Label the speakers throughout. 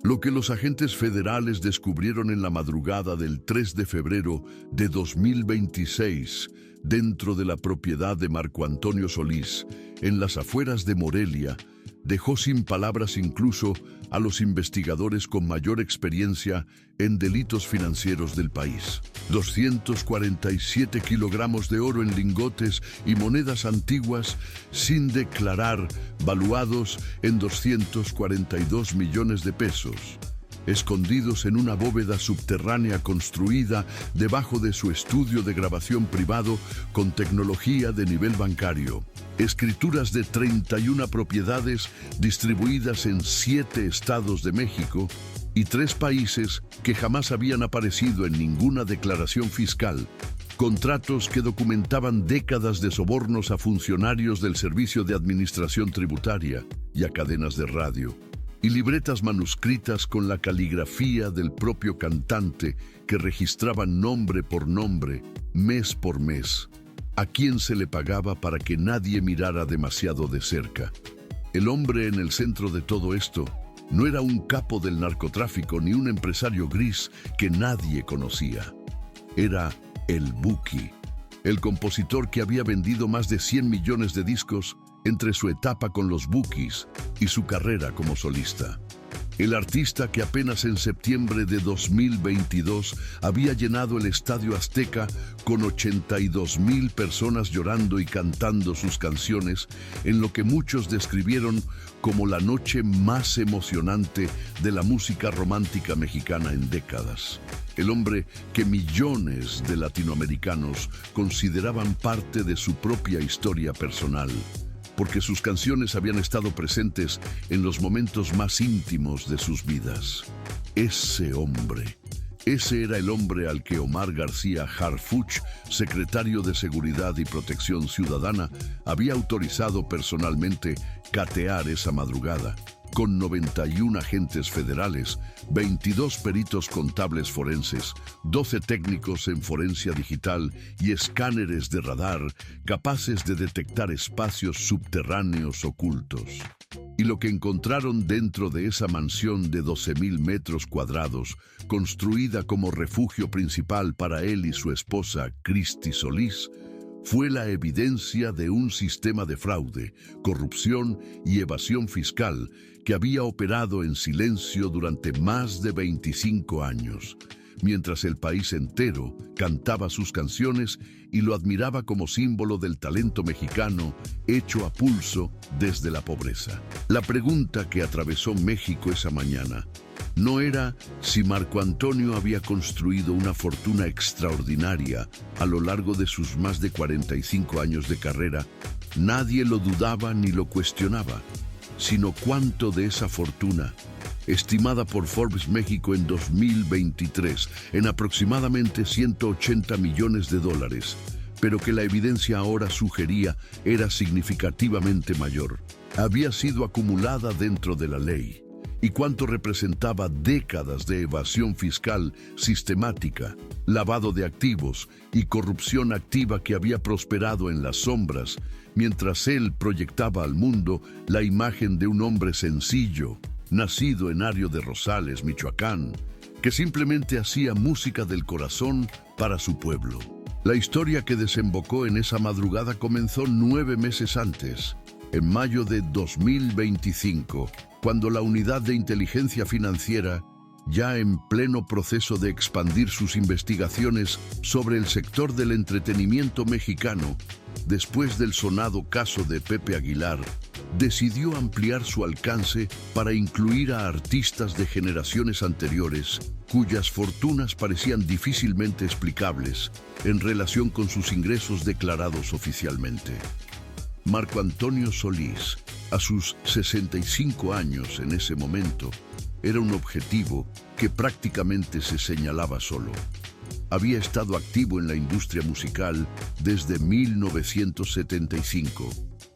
Speaker 1: Lo que los agentes federales descubrieron en la madrugada del 3 de febrero de 2026, dentro de la propiedad de Marco Antonio Solís, en las afueras de Morelia, dejó sin palabras incluso a los investigadores con mayor experiencia en delitos financieros del país. 247 kilogramos de oro en lingotes y monedas antiguas sin declarar, valuados en 242 millones de pesos, escondidos en una bóveda subterránea construida debajo de su estudio de grabación privado con tecnología de nivel bancario. Escrituras de 31 propiedades distribuidas en 7 estados de México y 3 países que jamás habían aparecido en ninguna declaración fiscal. Contratos que documentaban décadas de sobornos a funcionarios del Servicio de Administración Tributaria y a cadenas de radio. Y libretas manuscritas con la caligrafía del propio cantante que registraban nombre por nombre, mes por mes, a quien se le pagaba para que nadie mirara demasiado de cerca. El hombre en el centro de todo esto no era un capo del narcotráfico ni un empresario gris que nadie conocía. Era el Buki, el compositor que había vendido más de 100 millones de discos entre su etapa con los Bukis y su carrera como solista. El artista que apenas en septiembre de 2022 había llenado el Estadio Azteca con 82,000 personas llorando y cantando sus canciones en lo que muchos describieron como la noche más emocionante de la música romántica mexicana en décadas. El hombre que millones de latinoamericanos consideraban parte de su propia historia personal, porque sus canciones habían estado presentes en los momentos más íntimos de sus vidas. Ese era el hombre al que Omar García Harfuch, secretario de Seguridad y Protección Ciudadana, había autorizado personalmente catear esa madrugada, con 91 agentes federales, 22 peritos contables forenses, 12 técnicos en forencia digital y escáneres de radar capaces de detectar espacios subterráneos ocultos. Y lo que encontraron dentro de esa mansión de 12,000 metros cuadrados, construida como refugio principal para él y su esposa, Cristi Solís, fue la evidencia de un sistema de fraude, corrupción y evasión fiscal que había operado en silencio durante más de 25 años, mientras el país entero cantaba sus canciones y lo admiraba como símbolo del talento mexicano hecho a pulso desde la pobreza. La pregunta que atravesó México esa mañana no era si Marco Antonio había construido una fortuna extraordinaria a lo largo de sus más de 45 años de carrera. Nadie lo dudaba ni lo cuestionaba, sino cuánto de esa fortuna, estimada por Forbes México en 2023 en aproximadamente 180 millones de dólares, pero que la evidencia ahora sugería era significativamente mayor, había sido acumulada dentro de la ley, y cuánto representaba décadas de evasión fiscal sistemática, lavado de activos y corrupción activa que había prosperado en las sombras, mientras él proyectaba al mundo la imagen de un hombre sencillo, nacido en Ario de Rosales, Michoacán, que simplemente hacía música del corazón para su pueblo. La historia que desembocó en esa madrugada comenzó 9 meses antes, en mayo de 2025, cuando la Unidad de Inteligencia Financiera, ya en pleno proceso de expandir sus investigaciones sobre el sector del entretenimiento mexicano, después del sonado caso de Pepe Aguilar, decidió ampliar su alcance para incluir a artistas de generaciones anteriores, cuyas fortunas parecían difícilmente explicables en relación con sus ingresos declarados oficialmente. Marco Antonio Solís, a sus 65 años en ese momento, era un objetivo que prácticamente se señalaba solo. Había estado activo en la industria musical desde 1975,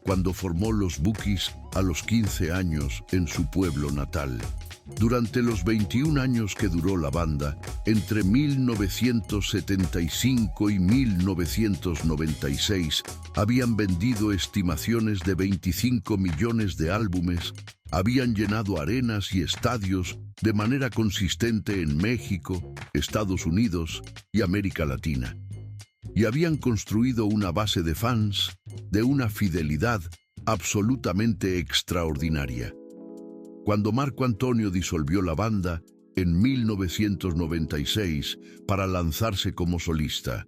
Speaker 1: cuando formó los Bukis a los 15 años en su pueblo natal. Durante los 21 años que duró la banda, entre 1975 y 1996, habían vendido estimaciones de 25 millones de álbumes, habían llenado arenas y estadios de manera consistente en México, Estados Unidos y América Latina. Y habían construido una base de fans de una fidelidad absolutamente extraordinaria. Cuando Marco Antonio disolvió la banda en 1996 para lanzarse como solista,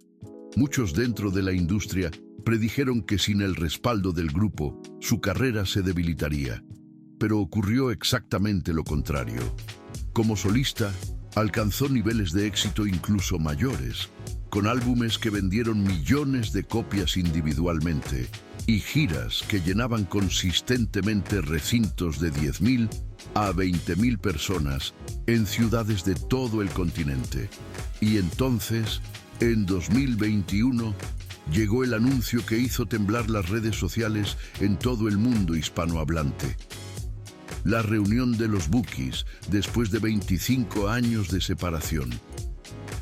Speaker 1: muchos dentro de la industria predijeron que sin el respaldo del grupo, su carrera se debilitaría. Pero ocurrió exactamente lo contrario. Como solista, alcanzó niveles de éxito incluso mayores, con álbumes que vendieron millones de copias individualmente y giras que llenaban consistentemente recintos de 10.000 a 20.000 personas en ciudades de todo el continente. Y entonces, en 2021, llegó el anuncio que hizo temblar las redes sociales en todo el mundo hispanohablante. La reunión de los Bukis después de 25 años de separación.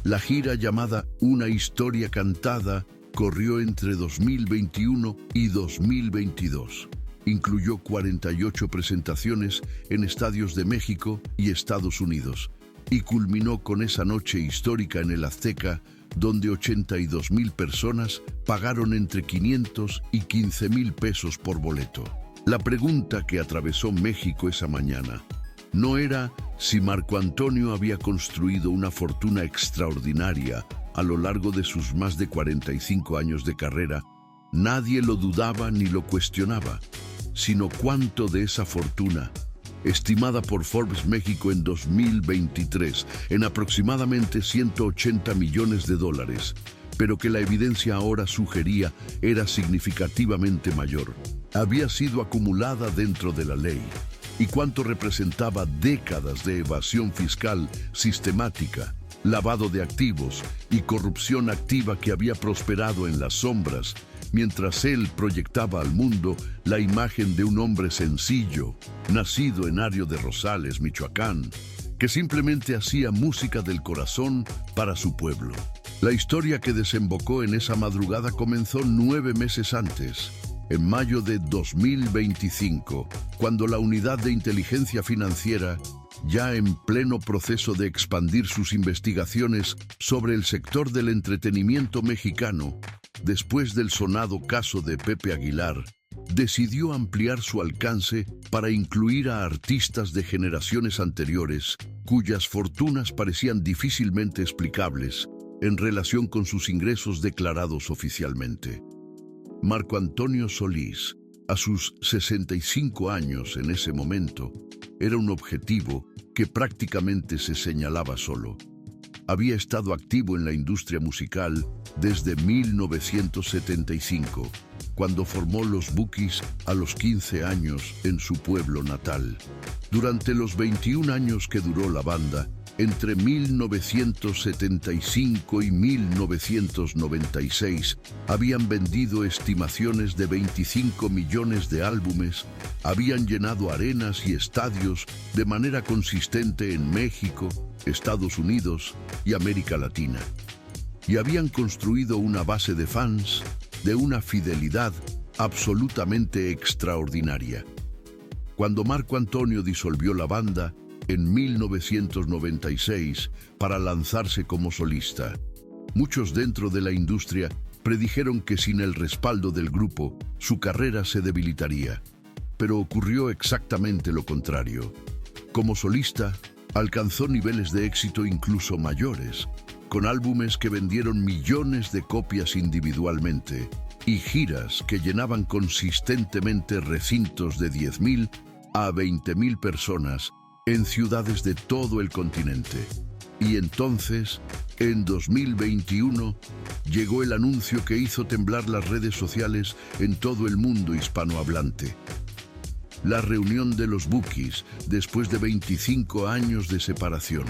Speaker 1: La gira llamada Una Historia Cantada corrió entre 2021 y 2022. Incluyó 48 presentaciones en estadios de México y Estados Unidos y culminó con esa noche histórica en el Azteca, donde 82.000 personas pagaron entre 500 y 15.000 pesos por boleto. La pregunta que atravesó México esa mañana no era si Marco Antonio había construido una fortuna extraordinaria a lo largo de sus más de 45 años de carrera. Nadie lo dudaba ni lo cuestionaba, sino cuánto de esa fortuna, estimada por Forbes México en 2023 en aproximadamente 180 millones de dólares, pero que la evidencia ahora sugería era significativamente mayor, había sido acumulada dentro de la ley, y cuánto representaba décadas de evasión fiscal sistemática, lavado de activos y corrupción activa que había prosperado en las sombras, mientras él proyectaba al mundo la imagen de un hombre sencillo, nacido en Ario de Rosales, Michoacán, que simplemente hacía música del corazón para su pueblo. La historia que desembocó en esa madrugada comenzó 9 meses antes, en mayo de 2025, cuando la Unidad de Inteligencia Financiera, ya en pleno proceso de expandir sus investigaciones sobre el sector del entretenimiento mexicano, después del sonado caso de Pepe Aguilar, decidió ampliar su alcance para incluir a artistas de generaciones anteriores, cuyas fortunas parecían difícilmente explicables en relación con sus ingresos declarados oficialmente. Marco Antonio Solís, a sus 65 años en ese momento, era un objetivo que prácticamente se señalaba solo. Había estado activo en la industria musical desde 1975, cuando formó los Bukis a los 15 años en su pueblo natal. Durante los 21 años que duró la banda, entre 1975 y 1996, habían vendido estimaciones de 25 millones de álbumes, habían llenado arenas y estadios de manera consistente en México, Estados Unidos y América Latina. Y habían construido una base de fans de una fidelidad absolutamente extraordinaria. Cuando Marco Antonio disolvió la banda en 1996 para lanzarse como solista, muchos dentro de la industria predijeron que sin el respaldo del grupo, su carrera se debilitaría. Pero ocurrió exactamente lo contrario. Como solista, alcanzó niveles de éxito incluso mayores, con álbumes que vendieron millones de copias individualmente y giras que llenaban consistentemente recintos de 10.000 a 20.000 personas en ciudades de todo el continente. Y entonces, en 2021, llegó el anuncio que hizo temblar las redes sociales en todo el mundo hispanohablante. La reunión de los Bukis después de 25 años de separación.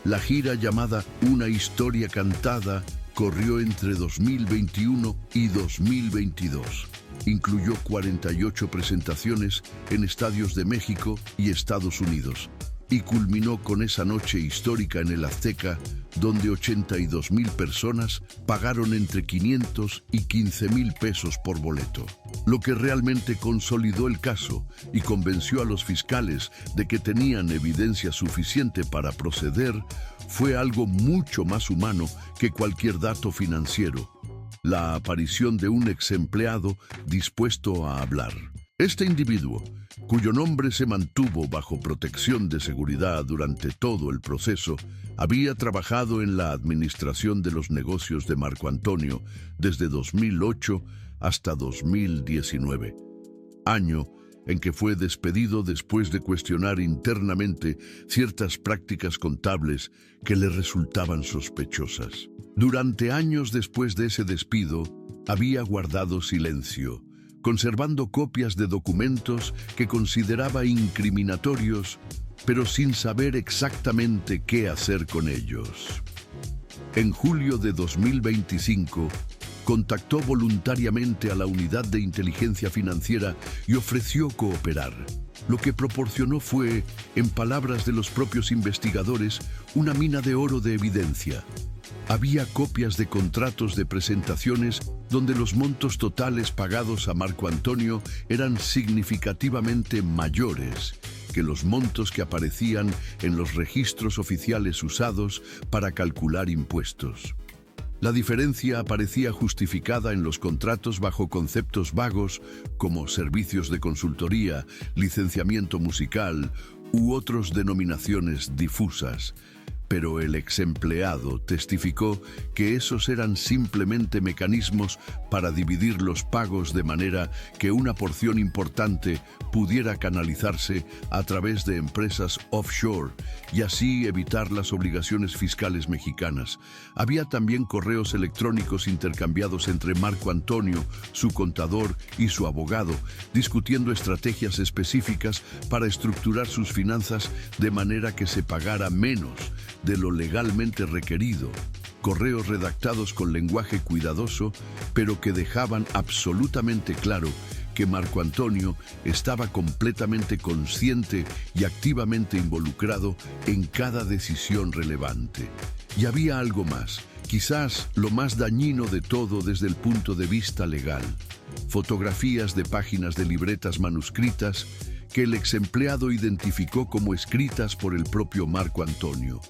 Speaker 1: La gira llamada Una Historia Cantada corrió entre 2021 y 2022. Incluyó 48 presentaciones en estadios de México y Estados Unidos y culminó con esa noche histórica en el Azteca, donde 82,000 personas pagaron entre 500 y 15,000 pesos por boleto. Lo que realmente consolidó el caso y convenció a los fiscales de que tenían evidencia suficiente para proceder fue algo mucho más humano que cualquier dato financiero: la aparición de un ex empleado dispuesto a hablar. Este individuo, cuyo nombre se mantuvo bajo protección de seguridad durante todo el proceso, había trabajado en la administración de los negocios de Marco Antonio desde 2008 hasta 2019, año en que fue despedido después de cuestionar internamente ciertas prácticas contables que le resultaban sospechosas. Durante años después de ese despido, había guardado silencio, conservando copias de documentos que consideraba incriminatorios, pero sin saber exactamente qué hacer con ellos. En julio de 2025, contactó voluntariamente a la Unidad de Inteligencia Financiera y ofreció cooperar. Lo que proporcionó fue, en palabras de los propios investigadores, una mina de oro de evidencia. Había copias de contratos de presentaciones donde los montos totales pagados a Marco Antonio eran significativamente mayores que los montos que aparecían en los registros oficiales usados para calcular impuestos. La diferencia aparecía justificada en los contratos bajo conceptos vagos como servicios de consultoría, licenciamiento musical u otras denominaciones difusas. Pero el ex empleado testificó que esos eran simplemente mecanismos para dividir los pagos de manera que una porción importante pudiera canalizarse a través de empresas offshore y así evitar las obligaciones fiscales mexicanas. Había también correos electrónicos intercambiados entre Marco Antonio, su contador y su abogado, discutiendo estrategias específicas para estructurar sus finanzas de manera que se pagara menos de lo legalmente requerido. Correos redactados con lenguaje cuidadoso, pero que dejaban absolutamente claro que Marco Antonio estaba completamente consciente y activamente involucrado en cada decisión relevante. Y había algo más, quizás lo más dañino de todo desde el punto de vista legal: fotografías de páginas de libretas manuscritas que el ex empleado identificó como escritas por el propio Marco Antonio.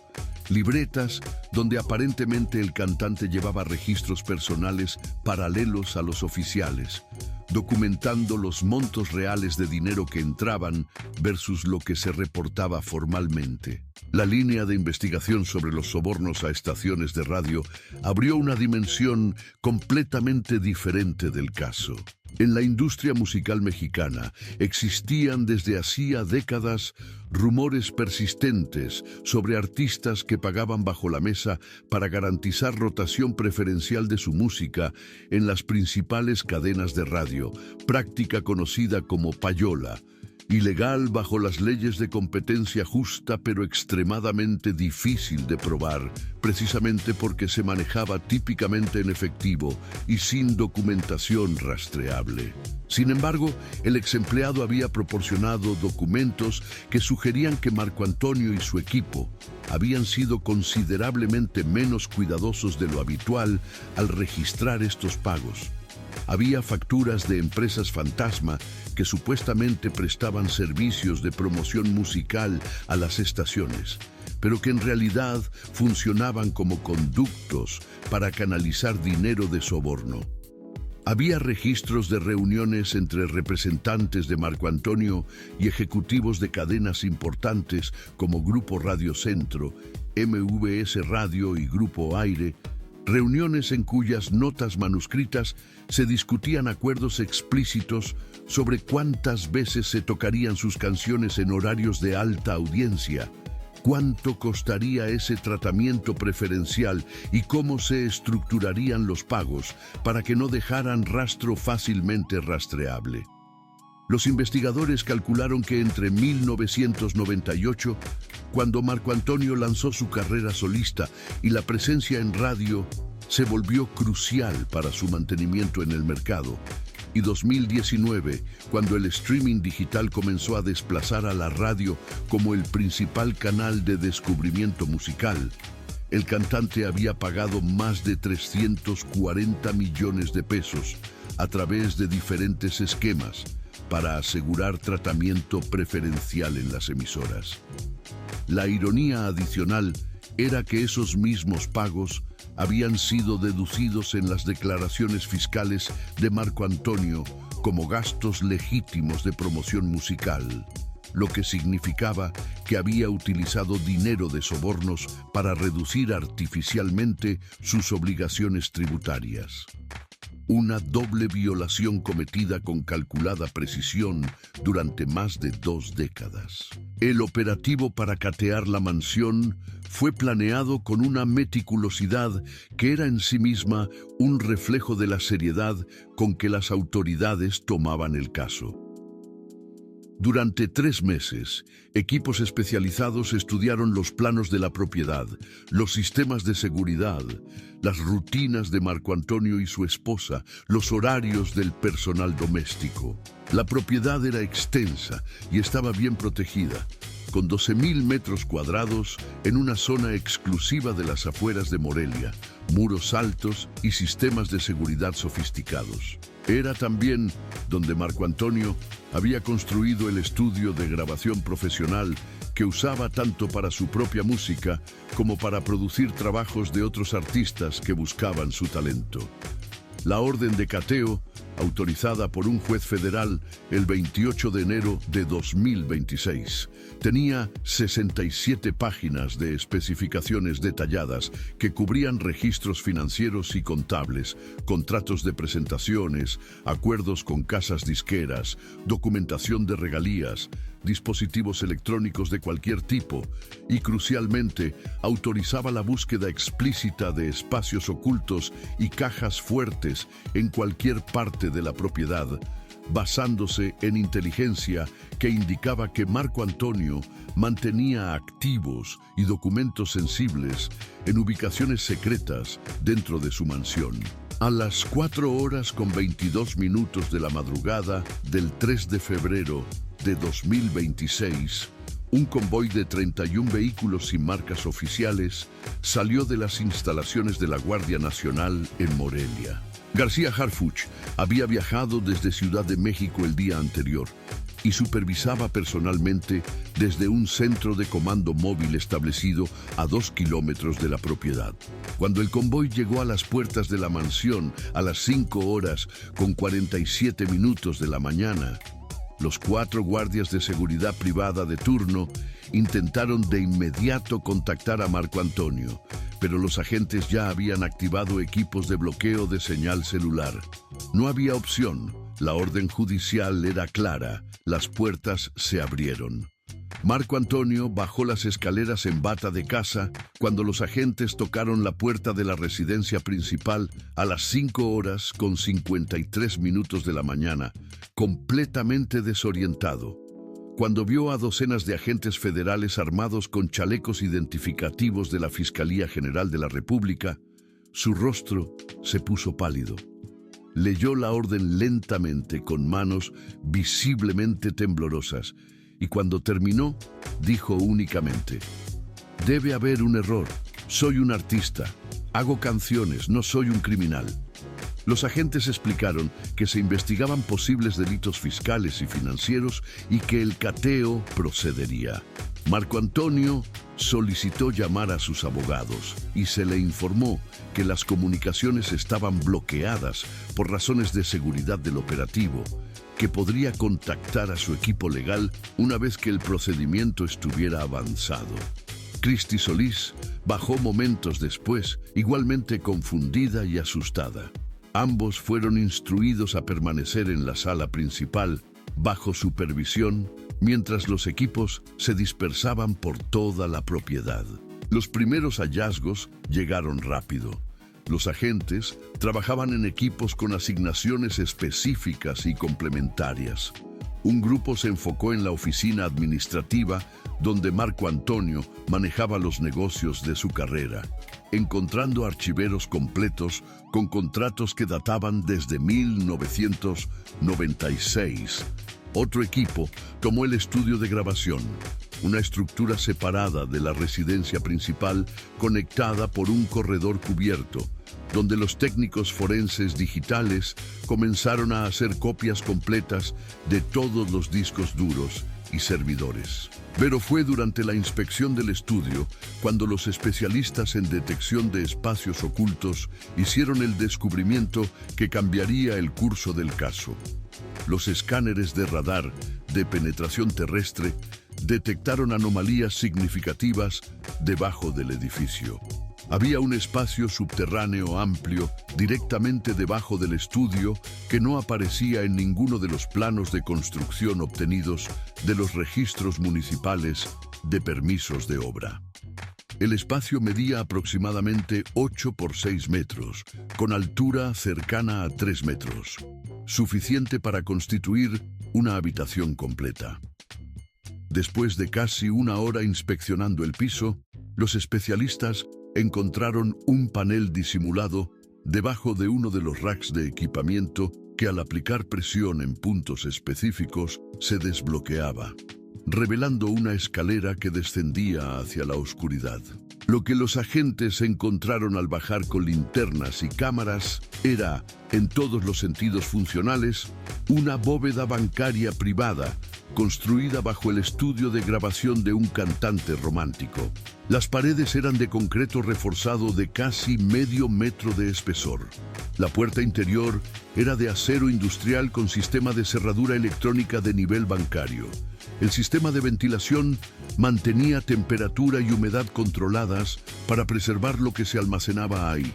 Speaker 1: Libretas donde aparentemente el cantante llevaba registros personales paralelos a los oficiales, documentando los montos reales de dinero que entraban versus lo que se reportaba formalmente. La línea de investigación sobre los sobornos a estaciones de radio abrió una dimensión completamente diferente del caso. En la industria musical mexicana existían desde hacía décadas rumores persistentes sobre artistas que pagaban bajo la mesa para garantizar rotación preferencial de su música en las principales cadenas de radio, práctica conocida como payola. Ilegal bajo las leyes de competencia justa, pero extremadamente difícil de probar, precisamente porque se manejaba típicamente en efectivo y sin documentación rastreable. Sin embargo, el ex empleado había proporcionado documentos que sugerían que Marco Antonio y su equipo habían sido considerablemente menos cuidadosos de lo habitual al registrar estos pagos. Había facturas de empresas fantasma que supuestamente prestaban servicios de promoción musical a las estaciones, pero que en realidad funcionaban como conductos para canalizar dinero de soborno. Había registros de reuniones entre representantes de Marco Antonio y ejecutivos de cadenas importantes como Grupo Radio Centro, MVS Radio y Grupo Aire, reuniones en cuyas notas manuscritas se discutían acuerdos explícitos sobre cuántas veces se tocarían sus canciones en horarios de alta audiencia, cuánto costaría ese tratamiento preferencial y cómo se estructurarían los pagos para que no dejaran rastro fácilmente rastreable. Los investigadores calcularon que entre 1998, cuando Marco Antonio lanzó su carrera solista y la presencia en radio se volvió crucial para su mantenimiento en el mercado, y 2019, cuando el streaming digital comenzó a desplazar a la radio como el principal canal de descubrimiento musical, el cantante había pagado más de 340 millones de pesos a través de diferentes esquemas para asegurar tratamiento preferencial en las emisoras. La ironía adicional era que esos mismos pagos habían sido deducidos en las declaraciones fiscales de Marco Antonio como gastos legítimos de promoción musical, lo que significaba que había utilizado dinero de sobornos para reducir artificialmente sus obligaciones tributarias. Una doble violación cometida con calculada precisión durante más de 2 décadas. El operativo para catear la mansión fue planeado con una meticulosidad que era en sí misma un reflejo de la seriedad con que las autoridades tomaban el caso. Durante 3 meses, equipos especializados estudiaron los planos de la propiedad, los sistemas de seguridad, las rutinas de Marco Antonio y su esposa, los horarios del personal doméstico. La propiedad era extensa y estaba bien protegida, con 12.000 metros cuadrados en una zona exclusiva de las afueras de Morelia, muros altos y sistemas de seguridad sofisticados. Era también donde Marco Antonio había construido el estudio de grabación profesional que usaba tanto para su propia música como para producir trabajos de otros artistas que buscaban su talento. La orden de cateo, autorizada por un juez federal el 28 de enero de 2026, tenía 67 páginas de especificaciones detalladas que cubrían registros financieros y contables, contratos de presentaciones, acuerdos con casas disqueras, documentación de regalías, dispositivos electrónicos de cualquier tipo y, crucialmente, autorizaba la búsqueda explícita de espacios ocultos y cajas fuertes en cualquier parte de la propiedad, basándose en inteligencia que indicaba que Marco Antonio mantenía activos y documentos sensibles en ubicaciones secretas dentro de su mansión. A las 4:22 de la madrugada del 3 de febrero de 2026, un convoy de 31 vehículos sin marcas oficiales salió de las instalaciones de la Guardia Nacional en Morelia. García Harfuch había viajado desde Ciudad de México el día anterior y supervisaba personalmente desde un centro de comando móvil establecido a 2 kilómetros de la propiedad. Cuando el convoy llegó a las puertas de la mansión a las 5:47 de la mañana, los 4 guardias de seguridad privada de turno intentaron de inmediato contactar a Marco Antonio, pero los agentes ya habían activado equipos de bloqueo de señal celular. No había opción, la orden judicial era clara, las puertas se abrieron. Marco Antonio bajó las escaleras en bata de casa cuando los agentes tocaron la puerta de la residencia principal a las 5:53 de la mañana, completamente desorientado. Cuando vio a docenas de agentes federales armados con chalecos identificativos de la Fiscalía General de la República, su rostro se puso pálido. Leyó la orden lentamente con manos visiblemente temblorosas y cuando terminó, dijo únicamente: «Debe haber un error. Soy un artista. Hago canciones, no soy un criminal». Los agentes explicaron que se investigaban posibles delitos fiscales y financieros y que el cateo procedería. Marco Antonio solicitó llamar a sus abogados y se le informó que las comunicaciones estaban bloqueadas por razones de seguridad del operativo, que podría contactar a su equipo legal una vez que el procedimiento estuviera avanzado. Cristi Solís bajó momentos después, igualmente confundida y asustada. Ambos fueron instruidos a permanecer en la sala principal, bajo supervisión, mientras los equipos se dispersaban por toda la propiedad. Los primeros hallazgos llegaron rápido. Los agentes trabajaban en equipos con asignaciones específicas y complementarias. Un grupo se enfocó en la oficina administrativa, donde Marco Antonio manejaba los negocios de su carrera, encontrando archiveros completos con contratos que databan desde 1996. Otro equipo tomó el estudio de grabación, una estructura separada de la residencia principal conectada por un corredor cubierto, donde los técnicos forenses digitales comenzaron a hacer copias completas de todos los discos duros y servidores. Pero fue durante la inspección del estudio cuando los especialistas en detección de espacios ocultos hicieron el descubrimiento que cambiaría el curso del caso. Los escáneres de radar de penetración terrestre detectaron anomalías significativas debajo del edificio. Había un espacio subterráneo amplio directamente debajo del estudio que no aparecía en ninguno de los planos de construcción obtenidos de los registros municipales de permisos de obra. El espacio medía aproximadamente 8 por 6 metros, con altura cercana a 3 metros, suficiente para constituir una habitación completa. Después de casi una hora inspeccionando el piso, los especialistas encontraron un panel disimulado debajo de uno de los racks de equipamiento que al aplicar presión en puntos específicos se desbloqueaba, revelando una escalera que descendía hacia la oscuridad. Lo que los agentes encontraron al bajar con linternas y cámaras era, en todos los sentidos funcionales, una bóveda bancaria privada construida bajo el estudio de grabación de un cantante romántico. Las paredes eran de concreto reforzado de casi medio metro de espesor. La puerta interior era de acero industrial con sistema de cerradura electrónica de nivel bancario. El sistema de ventilación mantenía temperatura y humedad controladas para preservar lo que se almacenaba ahí.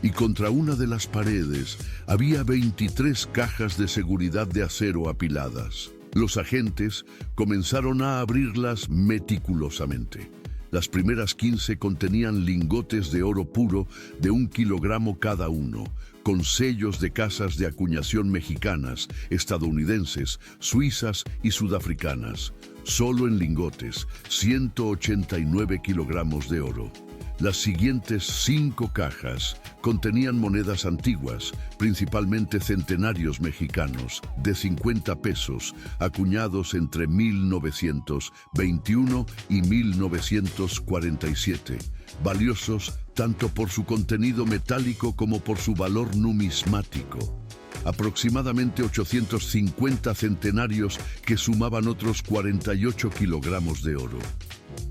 Speaker 1: Y contra una de las paredes había 23 cajas de seguridad de acero apiladas. Los agentes comenzaron a abrirlas meticulosamente. Las primeras 15 contenían lingotes de oro puro de 1 kilogramo cada uno, con sellos de casas de acuñación mexicanas, estadounidenses, suizas y sudafricanas. Solo en lingotes, 189 kilogramos de oro. Las siguientes 5 cajas contenían monedas antiguas, principalmente centenarios mexicanos, de 50 pesos, acuñados entre 1921 y 1947, valiosos tanto por su contenido metálico como por su valor numismático. Aproximadamente 850 centenarios que sumaban otros 48 kilogramos de oro.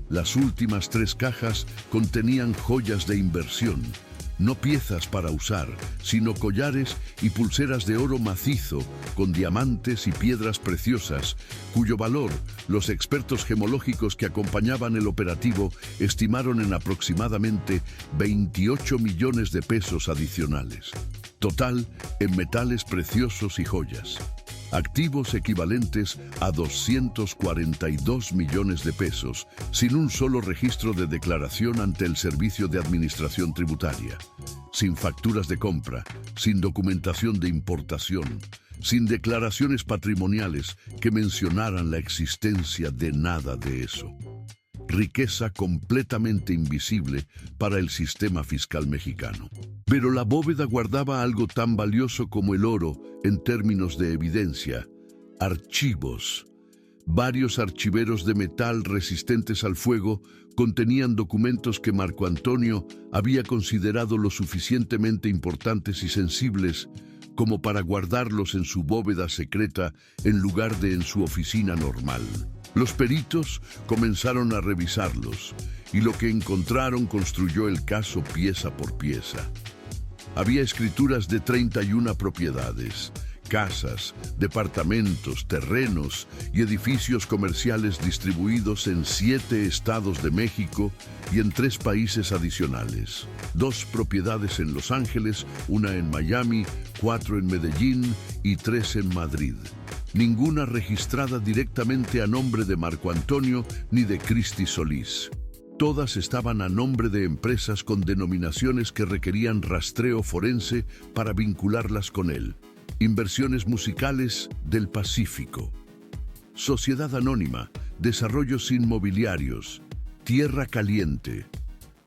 Speaker 1: Las últimas 3 cajas contenían joyas de inversión, no piezas para usar, sino collares y pulseras de oro macizo con diamantes y piedras preciosas, cuyo valor los expertos gemológicos que acompañaban el operativo estimaron en aproximadamente 28 millones de pesos adicionales. Total en metales preciosos y joyas. Activos equivalentes a 242 millones de pesos, sin un solo registro de declaración ante el Servicio de Administración Tributaria, sin facturas de compra, sin documentación de importación, sin declaraciones patrimoniales que mencionaran la existencia de nada de eso. Riqueza completamente invisible para el sistema fiscal mexicano. Pero la bóveda guardaba algo tan valioso como el oro en términos de evidencia: archivos. Varios archiveros de metal resistentes al fuego contenían documentos que Marco Antonio había considerado lo suficientemente importantes y sensibles como para guardarlos en su bóveda secreta en lugar de en su oficina normal. Los peritos comenzaron a revisarlos y lo que encontraron construyó el caso pieza por pieza. Había escrituras de 31 propiedades, casas, departamentos, terrenos y edificios comerciales distribuidos en 7 estados de México y en 3 países adicionales. 2 propiedades en Los Ángeles, 1 en Miami, 4 en Medellín y 3 en Madrid. Ninguna registrada directamente a nombre de Marco Antonio ni de Cristi Solís. Todas estaban a nombre de empresas con denominaciones que requerían rastreo forense para vincularlas con él. Inversiones Musicales del Pacífico, Sociedad Anónima, Desarrollos Inmobiliarios, Tierra Caliente,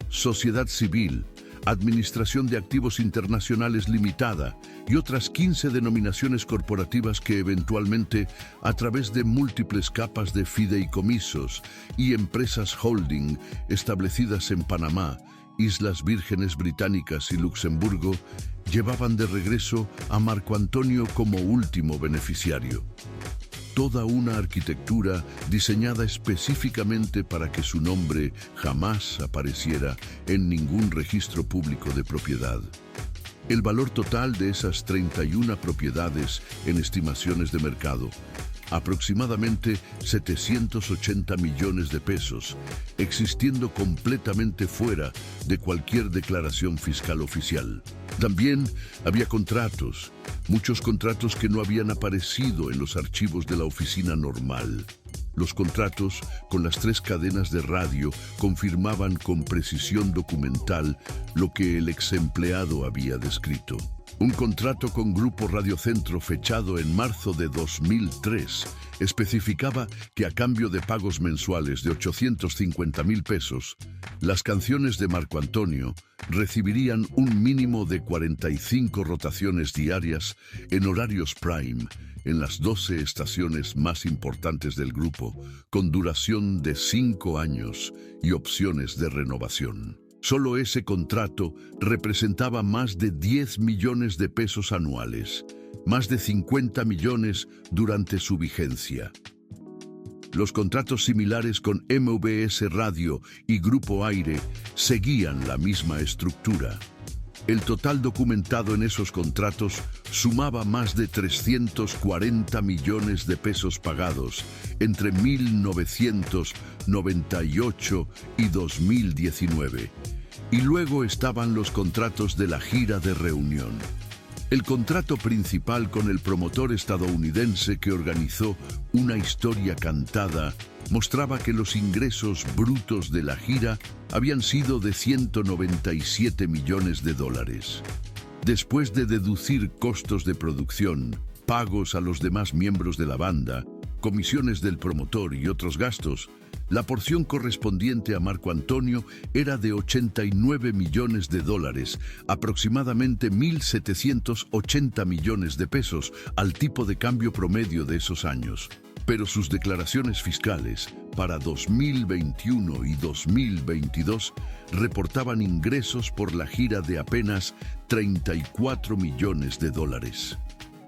Speaker 1: Sociedad Civil, Administración de Activos Internacionales Limitada y otras 15 denominaciones corporativas que eventualmente, a través de múltiples capas de fideicomisos y empresas holding establecidas en Panamá, Islas Vírgenes Británicas y Luxemburgo, llevaban de regreso a Marco Antonio como último beneficiario. Toda una arquitectura diseñada específicamente para que su nombre jamás apareciera en ningún registro público de propiedad. El valor total de esas 31 propiedades en estimaciones de mercado, aproximadamente 780 millones de pesos, existiendo completamente fuera de cualquier declaración fiscal oficial. También había contratos, muchos contratos que no habían aparecido en los archivos de la oficina normal. Los contratos con las 3 cadenas de radio confirmaban con precisión documental lo que el ex empleado había descrito. Un contrato con Grupo Radio Centro fechado en marzo de 2003 especificaba que a cambio de pagos mensuales de 850,000 pesos, las canciones de Marco Antonio recibirían un mínimo de 45 rotaciones diarias en horarios prime en las 12 estaciones más importantes del grupo, con duración de 5 años y opciones de renovación. Solo ese contrato representaba más de 10 millones de pesos anuales, más de 50 millones durante su vigencia. Los contratos similares con MVS Radio y Grupo Aire seguían la misma estructura. El total documentado en esos contratos sumaba más de 340 millones de pesos pagados entre 1998 y 2019. Y luego estaban los contratos de la gira de reunión. El contrato principal con el promotor estadounidense que organizó Una Historia Cantada mostraba que los ingresos brutos de la gira habían sido de 197 millones de dólares. Después de deducir costos de producción, pagos a los demás miembros de la banda, comisiones del promotor y otros gastos, la porción correspondiente a Marco Antonio era de 89 millones de dólares, aproximadamente 1.780 millones de pesos al tipo de cambio promedio de esos años. Pero sus declaraciones fiscales para 2021 y 2022 reportaban ingresos por la gira de apenas 34 millones de dólares.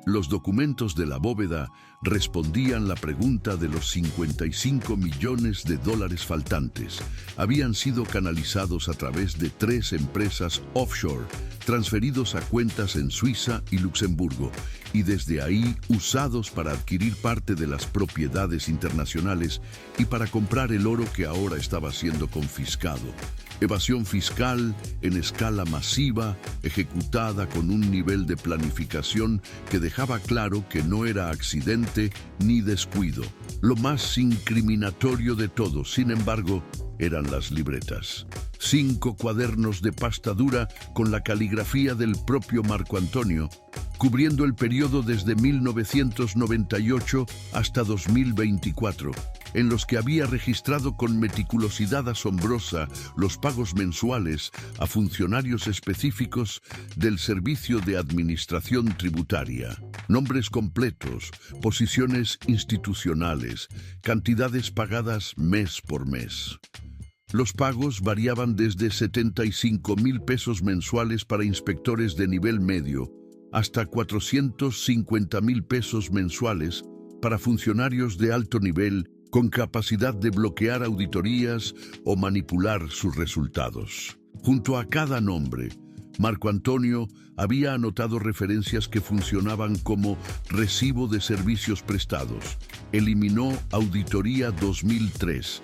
Speaker 1: Los documentos de la bóveda respondían la pregunta de los 55 millones de dólares faltantes. Habían sido canalizados a través de 3 empresas offshore, transferidos a cuentas en Suiza y Luxemburgo, y desde ahí usados para adquirir parte de las propiedades internacionales y para comprar el oro que ahora estaba siendo confiscado. Evasión fiscal en escala masiva, ejecutada con un nivel de planificación que dejaba claro que no era accidente ni descuido. Lo más incriminatorio de todo, sin embargo, eran las libretas. 5 cuadernos de pasta dura con la caligrafía del propio Marco Antonio, cubriendo el periodo desde 1998 hasta 2024, en los que había registrado con meticulosidad asombrosa los pagos mensuales a funcionarios específicos del Servicio de Administración Tributaria. Nombres completos, posiciones institucionales, cantidades pagadas mes por mes. Los pagos variaban desde 75,000 pesos mensuales para inspectores de nivel medio hasta 450,000 pesos mensuales para funcionarios de alto nivel con capacidad de bloquear auditorías o manipular sus resultados. Junto a cada nombre, Marco Antonio había anotado referencias que funcionaban como recibo de servicios prestados. Eliminó Auditoría 2003,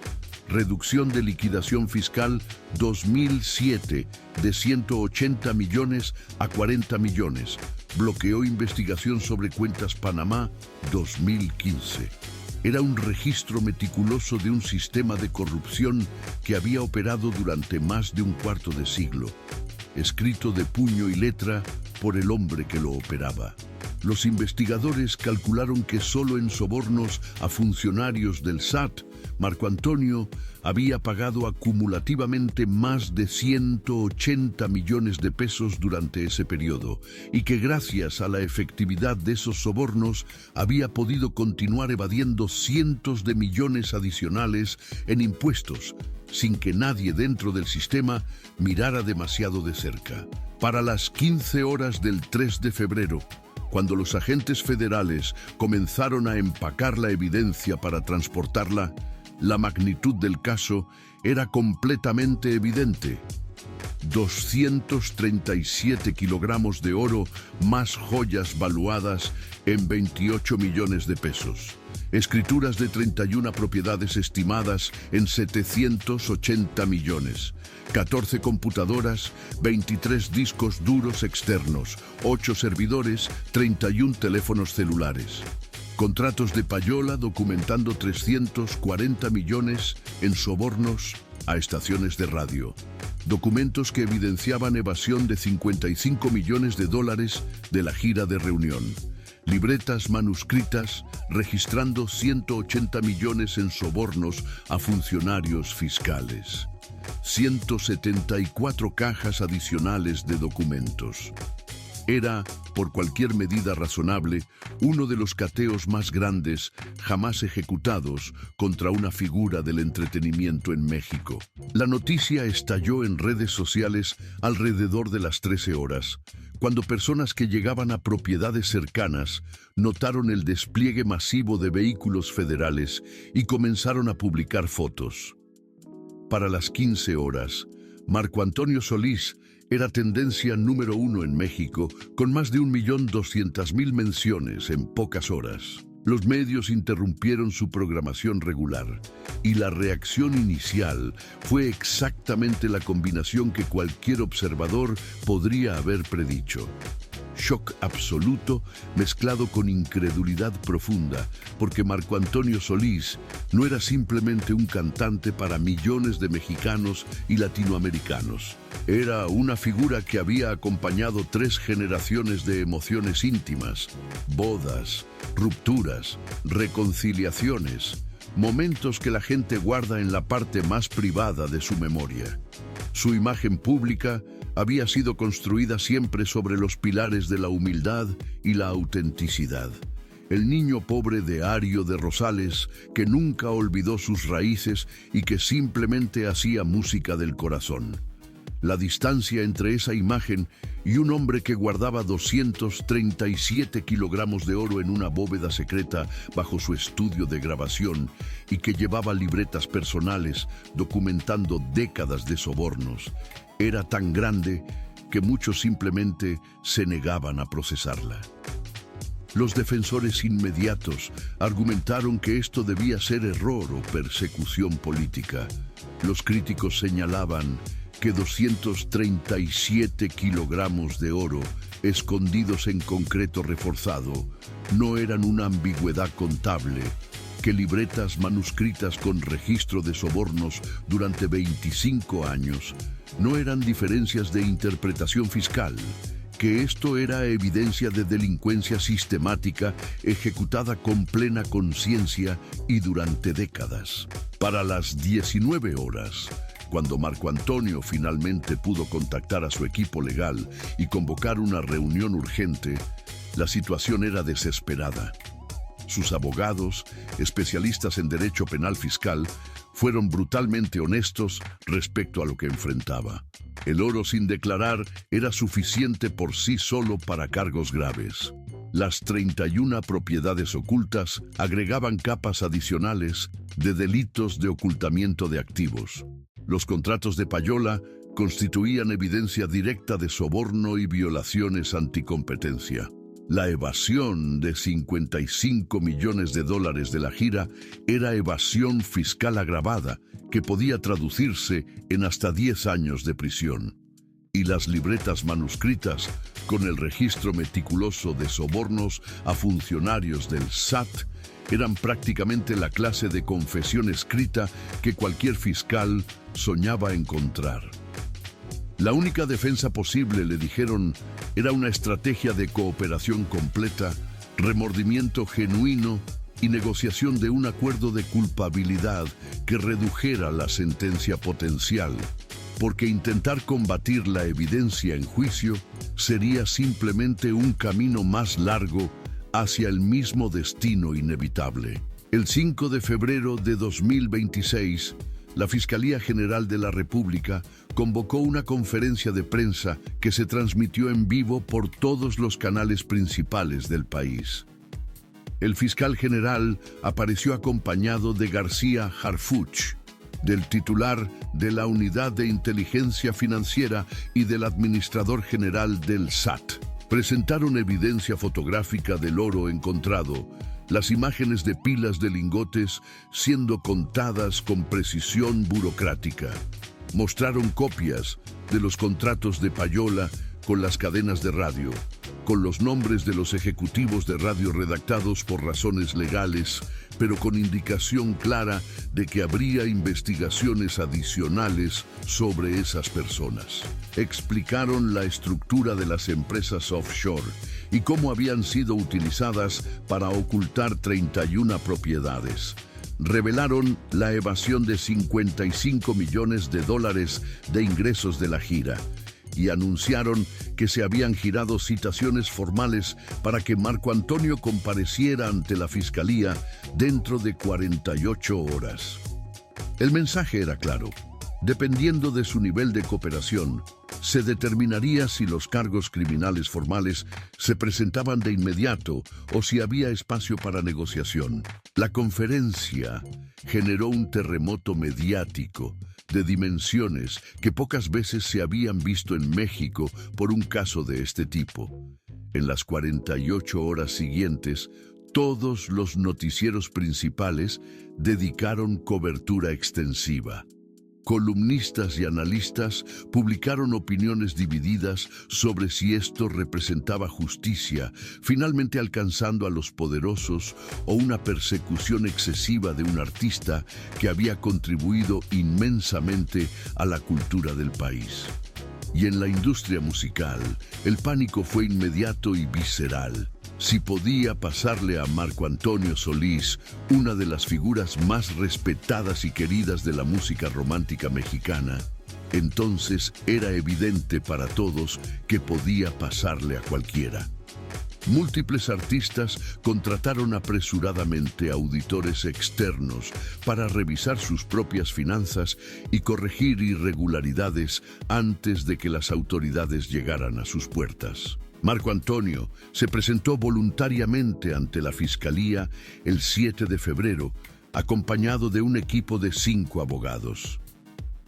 Speaker 1: reducción de liquidación fiscal 2007 de 180 millones a 40 millones. Bloqueó investigación sobre cuentas Panamá 2015. Era un registro meticuloso de un sistema de corrupción que había operado durante más de un cuarto de siglo, escrito de puño y letra por el hombre que lo operaba. Los investigadores calcularon que solo en sobornos a funcionarios del SAT, Marco Antonio había pagado acumulativamente más de 180 millones de pesos durante ese periodo y que gracias a la efectividad de esos sobornos había podido continuar evadiendo cientos de millones adicionales en impuestos sin que nadie dentro del sistema mirara demasiado de cerca. Para las 15 horas del 3 de febrero, cuando los agentes federales comenzaron a empacar la evidencia para transportarla, la magnitud del caso era completamente evidente. 237 kilogramos de oro más joyas valuadas en 28 millones de pesos. Escrituras de 31 propiedades estimadas en 780 millones. 14 computadoras, 23 discos duros externos, 8 servidores, 31 teléfonos celulares. Contratos de payola documentando 340 millones en sobornos a estaciones de radio. Documentos que evidenciaban evasión de 55 millones de dólares de la gira de reunión. Libretas manuscritas registrando 180 millones en sobornos a funcionarios fiscales. 174 cajas adicionales de documentos. Era, por cualquier medida razonable, uno de los cateos más grandes jamás ejecutados contra una figura del entretenimiento en México. La noticia estalló en redes sociales alrededor de las 13 horas, cuando personas que llegaban a propiedades cercanas notaron el despliegue masivo de vehículos federales y comenzaron a publicar fotos. Para las 15 horas, Marco Antonio Solís era tendencia número 1 en México, con más de 1.200.000 menciones en pocas horas. Los medios interrumpieron su programación regular y la reacción inicial fue exactamente la combinación que cualquier observador podría haber predicho. Shock absoluto mezclado con incredulidad profunda, porque Marco Antonio Solís no era simplemente un cantante para millones de mexicanos y latinoamericanos. Era una figura que había acompañado 3 generaciones de emociones íntimas, bodas, rupturas, reconciliaciones, momentos que la gente guarda en la parte más privada de su memoria. Su imagen pública había sido construida siempre sobre los pilares de la humildad y la autenticidad. El niño pobre de Ario de Rosales, que nunca olvidó sus raíces y que simplemente hacía música del corazón. La distancia entre esa imagen y un hombre que guardaba 237 kilogramos de oro en una bóveda secreta bajo su estudio de grabación y que llevaba libretas personales documentando décadas de sobornos, era tan grande que muchos simplemente se negaban a procesarla. Los defensores inmediatos argumentaron que esto debía ser error o persecución política. Los críticos señalaban que 237 kilogramos de oro escondidos en concreto reforzado no eran una ambigüedad contable, que libretas manuscritas con registro de sobornos durante 25 años no eran diferencias de interpretación fiscal, que esto era evidencia de delincuencia sistemática ejecutada con plena conciencia y durante décadas. Para las 19 horas, cuando Marco Antonio finalmente pudo contactar a su equipo legal y convocar una reunión urgente, la situación era desesperada. Sus abogados, especialistas en derecho penal fiscal, fueron brutalmente honestos respecto a lo que enfrentaba. El oro sin declarar era suficiente por sí solo para cargos graves. Las 31 propiedades ocultas agregaban capas adicionales de delitos de ocultamiento de activos. Los contratos de payola constituían evidencia directa de soborno y violaciones anticompetencia. La evasión de 55 millones de dólares de la gira era evasión fiscal agravada, que podía traducirse en hasta 10 años de prisión. Y las libretas manuscritas, con el registro meticuloso de sobornos a funcionarios del SAT, eran prácticamente la clase de confesión escrita que cualquier fiscal soñaba encontrar. La única defensa posible, le dijeron, era una estrategia de cooperación completa remordimiento genuino y negociación de un acuerdo de culpabilidad que redujera la sentencia potencial, porque intentar combatir la evidencia en juicio sería simplemente un camino más largo hacia el mismo destino inevitable. El 5 de febrero de 2026, la Fiscalía General de la República convocó una conferencia de prensa que se transmitió en vivo por todos los canales principales del país. El fiscal general apareció acompañado de García Harfuch, del titular de la Unidad de Inteligencia Financiera y del administrador general del SAT. Presentaron evidencia fotográfica del oro encontrado, las imágenes de pilas de lingotes siendo contadas con precisión burocrática. Mostraron copias de los contratos de payola con las cadenas de radio, con los nombres de los ejecutivos de radio redactados por razones legales, pero con indicación clara de que habría investigaciones adicionales sobre esas personas. Explicaron la estructura de las empresas offshore y cómo habían sido utilizadas para ocultar 31 propiedades. Revelaron la evasión de $55 millones de ingresos de la gira y anunciaron que se habían girado citaciones formales para que Marco Antonio compareciera ante la Fiscalía dentro de 48 horas. El mensaje era claro. Dependiendo de su nivel de cooperación, se determinaría si los cargos criminales formales se presentaban de inmediato o si había espacio para negociación. La conferencia generó un terremoto mediático de dimensiones que pocas veces se habían visto en México por un caso de este tipo. En las 48 horas siguientes, todos los noticieros principales dedicaron cobertura extensiva. Columnistas y analistas publicaron opiniones divididas sobre si esto representaba justicia, finalmente alcanzando a los poderosos o una persecución excesiva de un artista que había contribuido inmensamente a la cultura del país. Y en la industria musical, el pánico fue inmediato y visceral. Si podía pasarle a Marco Antonio Solís, una de las figuras más respetadas y queridas de la música romántica mexicana, entonces era evidente para todos que podía pasarle a cualquiera. Múltiples artistas contrataron apresuradamente auditores externos para revisar sus propias finanzas y corregir irregularidades antes de que las autoridades llegaran a sus puertas. Marco Antonio se presentó voluntariamente ante la Fiscalía el 7 de febrero, acompañado de un equipo de 5 abogados.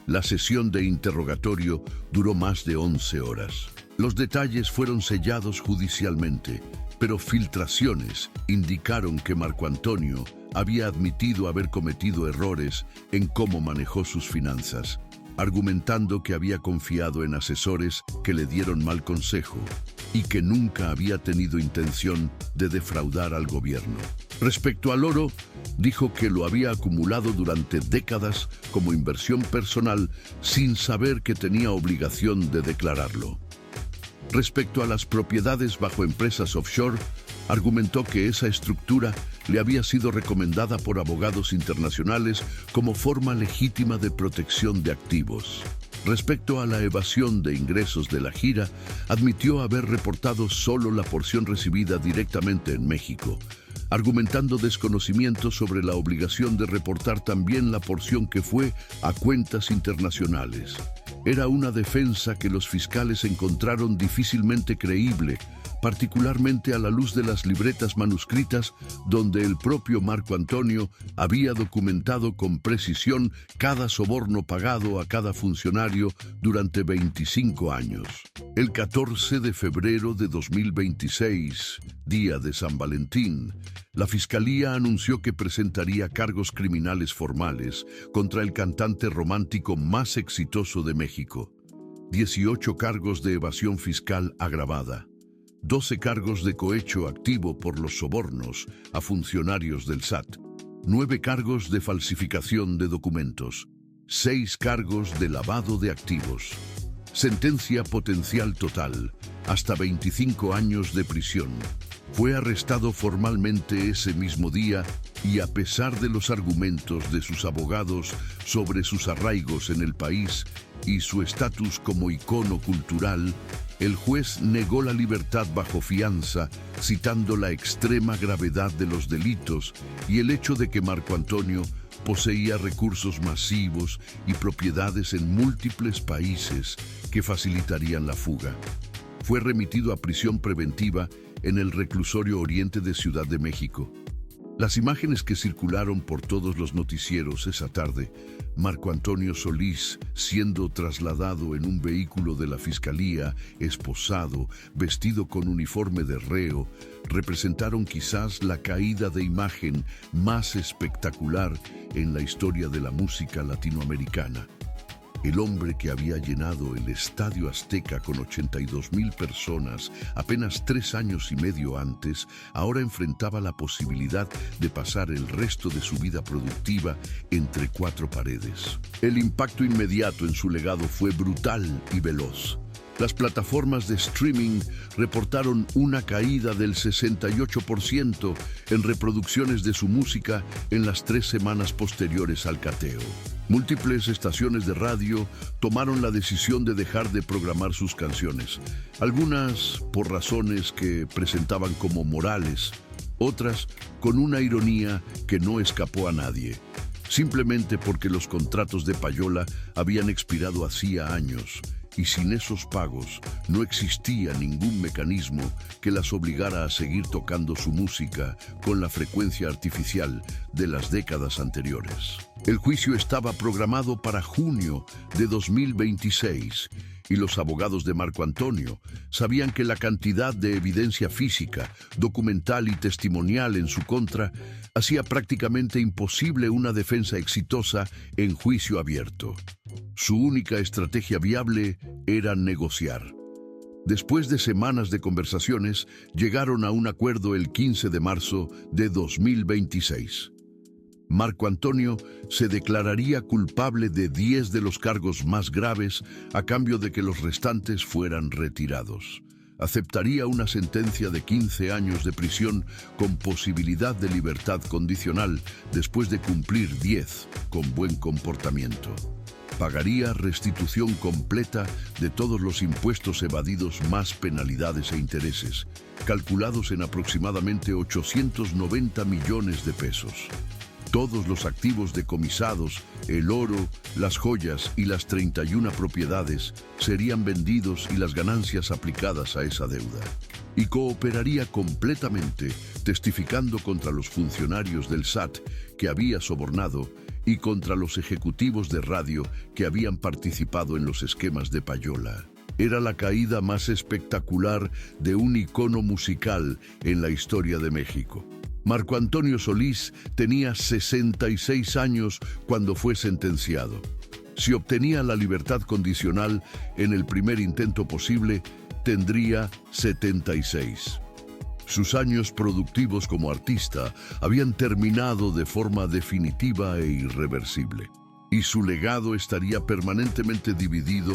Speaker 1: La sesión de interrogatorio duró más de 11 horas. Los detalles fueron sellados judicialmente, pero filtraciones indicaron que Marco Antonio había admitido haber cometido errores en cómo manejó sus finanzas, argumentando que había confiado en asesores que le dieron mal consejo y que nunca había tenido intención de defraudar al gobierno. Respecto al oro, dijo que lo había acumulado durante décadas como inversión personal sin saber que tenía obligación de declararlo. Respecto a las propiedades bajo empresas offshore, argumentó que esa estructura le había sido recomendada por abogados internacionales como forma legítima de protección de activos. Respecto a la evasión de ingresos de la gira, admitió haber reportado solo la porción recibida directamente en México, argumentando desconocimiento sobre la obligación de reportar también la porción que fue a cuentas internacionales. Era una defensa que los fiscales encontraron difícilmente creíble, particularmente a la luz de las libretas manuscritas donde el propio Marco Antonio había documentado con precisión cada soborno pagado a cada funcionario durante 25 años. El 14 de febrero de 2026, día de San Valentín, la Fiscalía anunció que presentaría cargos criminales formales contra el cantante romántico más exitoso de México. 18 cargos de evasión fiscal agravada. 12 cargos de cohecho activo por los sobornos a funcionarios del SAT, 9 cargos de falsificación de documentos, 6 cargos de lavado de activos. Sentencia potencial total, hasta 25 años de prisión. Fue arrestado formalmente ese mismo día y, a pesar de los argumentos de sus abogados sobre sus arraigos en el país y su estatus como icono cultural, el juez negó la libertad bajo fianza, citando la extrema gravedad de los delitos y el hecho de que Marco Antonio poseía recursos masivos y propiedades en múltiples países que facilitarían la fuga. Fue remitido a prisión preventiva en el reclusorio Oriente de Ciudad de México. Las imágenes que circularon por todos los noticieros esa tarde, Marco Antonio Solís siendo trasladado en un vehículo de la Fiscalía, esposado, vestido con uniforme de reo, representaron quizás la caída de imagen más espectacular en la historia de la música latinoamericana. El hombre que había llenado el Estadio Azteca con 82,000 personas apenas 3 años y medio antes, ahora enfrentaba la posibilidad de pasar el resto de su vida productiva entre 4 paredes. El impacto inmediato en su legado fue brutal y veloz. Las plataformas de streaming reportaron una caída del 68% en reproducciones de su música en las 3 semanas posteriores al cateo. Múltiples estaciones de radio tomaron la decisión de dejar de programar sus canciones, algunas por razones que presentaban como morales, otras con una ironía que no escapó a nadie, simplemente porque los contratos de payola habían expirado hacía años. Y sin esos pagos no existía ningún mecanismo que las obligara a seguir tocando su música con la frecuencia artificial de las décadas anteriores. El juicio estaba programado para junio de 2026 y los abogados de Marco Antonio sabían que la cantidad de evidencia física, documental y testimonial en su contra hacía prácticamente imposible una defensa exitosa en juicio abierto. Su única estrategia viable era negociar. Después de semanas de conversaciones, llegaron a un acuerdo el 15 de marzo de 2026. Marco Antonio se declararía culpable de 10 de los cargos más graves a cambio de que los restantes fueran retirados. Aceptaría una sentencia de 15 años de prisión con posibilidad de libertad condicional después de cumplir 10 con buen comportamiento. Pagaría restitución completa de todos los impuestos evadidos más penalidades e intereses, calculados en aproximadamente 890 millones de pesos. Todos los activos decomisados, el oro, las joyas y las 31 propiedades serían vendidos y las ganancias aplicadas a esa deuda. Y cooperaría completamente, testificando contra los funcionarios del SAT que había sobornado y contra los ejecutivos de radio que habían participado en los esquemas de payola. Era la caída más espectacular de un icono musical en la historia de México. Marco Antonio Solís tenía 66 años cuando fue sentenciado. Si obtenía la libertad condicional en el primer intento posible, tendría 76. Sus años productivos como artista habían terminado de forma definitiva e irreversible, y su legado estaría permanentemente dividido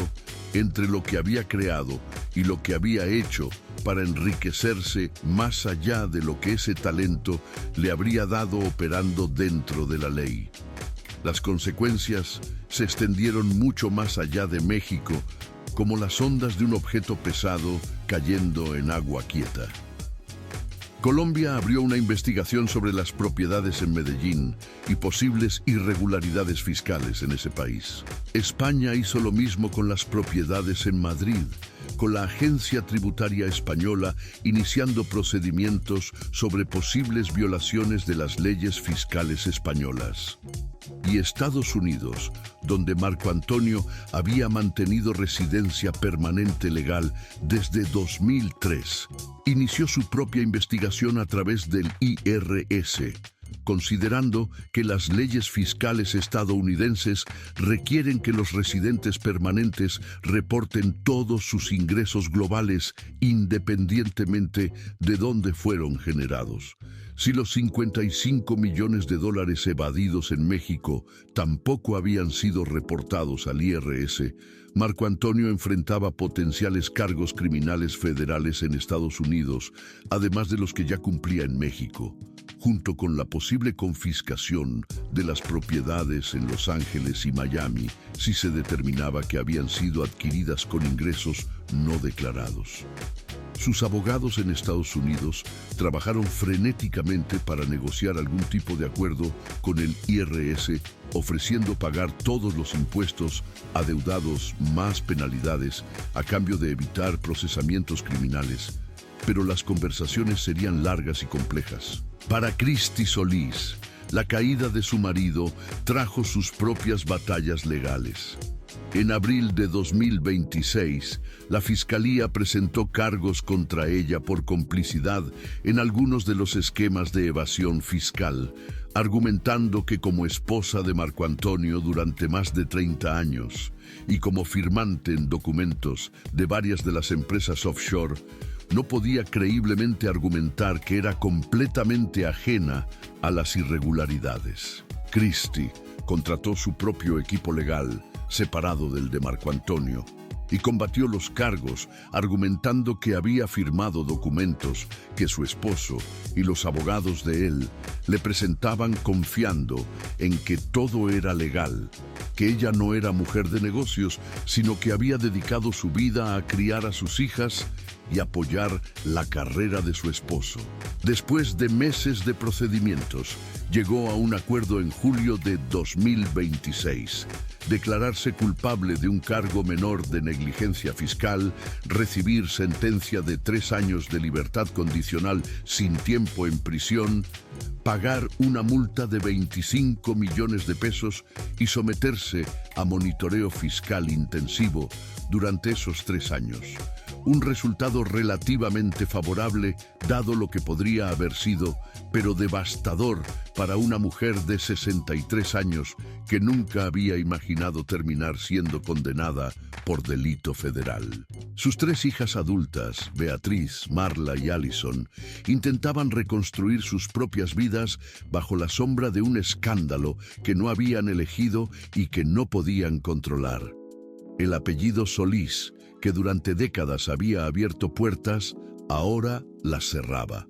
Speaker 1: entre lo que había creado y lo que había hecho para enriquecerse más allá de lo que ese talento le habría dado operando dentro de la ley. Las consecuencias se extendieron mucho más allá de México, como las ondas de un objeto pesado cayendo en agua quieta. Colombia abrió una investigación sobre las propiedades en Medellín y posibles irregularidades fiscales en ese país. España hizo lo mismo con las propiedades en Madrid, con la Agencia Tributaria Española iniciando procedimientos sobre posibles violaciones de las leyes fiscales españolas. Y Estados Unidos, donde Marco Antonio había mantenido residencia permanente legal desde 2003, inició su propia investigación a través del IRS, considerando que las leyes fiscales estadounidenses requieren que los residentes permanentes reporten todos sus ingresos globales independientemente de dónde fueron generados. Si los 55 millones de dólares evadidos en México tampoco habían sido reportados al IRS, Marco Antonio enfrentaba potenciales cargos criminales federales en Estados Unidos, además de los que ya cumplía en México, junto con la posible confiscación de las propiedades en Los Ángeles y Miami si se determinaba que habían sido adquiridas con ingresos no declarados. Sus abogados en Estados Unidos trabajaron frenéticamente para negociar algún tipo de acuerdo con el IRS, ofreciendo pagar todos los impuestos adeudados más penalidades a cambio de evitar procesamientos criminales. Pero las conversaciones serían largas y complejas. Para Christy Solís, la caída de su marido trajo sus propias batallas legales. En abril de 2026, la Fiscalía presentó cargos contra ella por complicidad en algunos de los esquemas de evasión fiscal, argumentando que como esposa de Marco Antonio durante más de 30 años y como firmante en documentos de varias de las empresas offshore, no podía creíblemente argumentar que era completamente ajena a las irregularidades. Christy contrató su propio equipo legal, separado del de Marco Antonio, y combatió los cargos argumentando que había firmado documentos que su esposo y los abogados de él le presentaban confiando en que todo era legal, que ella no era mujer de negocios, sino que había dedicado su vida a criar a sus hijas y apoyar la carrera de su esposo. Después de meses de procedimientos, llegó a un acuerdo en julio de 2026. Declararse culpable de un cargo menor de negligencia fiscal, recibir sentencia de 3 años de libertad condicional sin tiempo en prisión, pagar una multa de 25 millones de pesos y someterse a monitoreo fiscal intensivo durante esos 3 años. Un resultado relativamente favorable, dado lo que podría haber sido, pero devastador para una mujer de 63 años que nunca había imaginado terminar siendo condenada por delito federal. Sus 3 hijas adultas, Beatriz, Marla y Allison, intentaban reconstruir sus propias vidas bajo la sombra de un escándalo que no habían elegido y que no podían controlar. El apellido Solís, que durante décadas había abierto puertas, ahora las cerraba.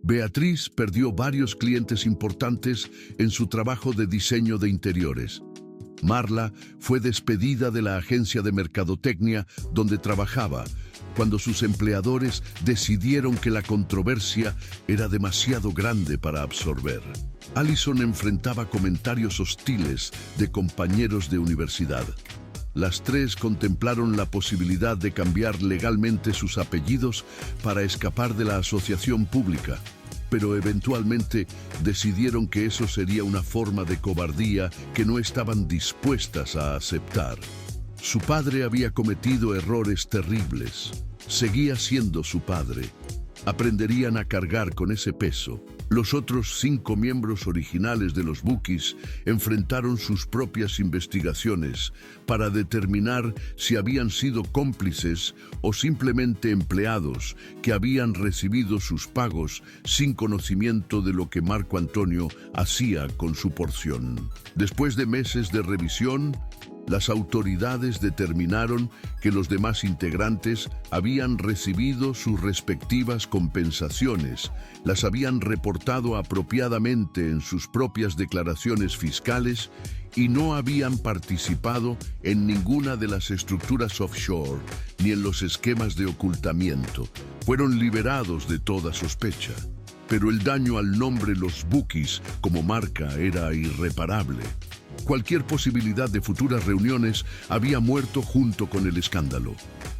Speaker 1: Beatriz perdió varios clientes importantes en su trabajo de diseño de interiores. Marla fue despedida de la agencia de mercadotecnia donde trabajaba, cuando sus empleadores decidieron que la controversia era demasiado grande para absorber. Allison enfrentaba comentarios hostiles de compañeros de universidad. Las 3 contemplaron la posibilidad de cambiar legalmente sus apellidos para escapar de la asociación pública, pero eventualmente decidieron que eso sería una forma de cobardía que no estaban dispuestas a aceptar. Su padre había cometido errores terribles. Seguía siendo su padre. Aprenderían a cargar con ese peso. Los otros 5 miembros originales de los Bookies enfrentaron sus propias investigaciones para determinar si habían sido cómplices o simplemente empleados que habían recibido sus pagos sin conocimiento de lo que Marco Antonio hacía con su porción. Después de meses de revisión, las autoridades determinaron que los demás integrantes habían recibido sus respectivas compensaciones, las habían reportado apropiadamente en sus propias declaraciones fiscales y no habían participado en ninguna de las estructuras offshore ni en los esquemas de ocultamiento. Fueron liberados de toda sospecha. Pero el daño al nombre Los Bookies como marca era irreparable. Cualquier posibilidad de futuras reuniones había muerto junto con el escándalo.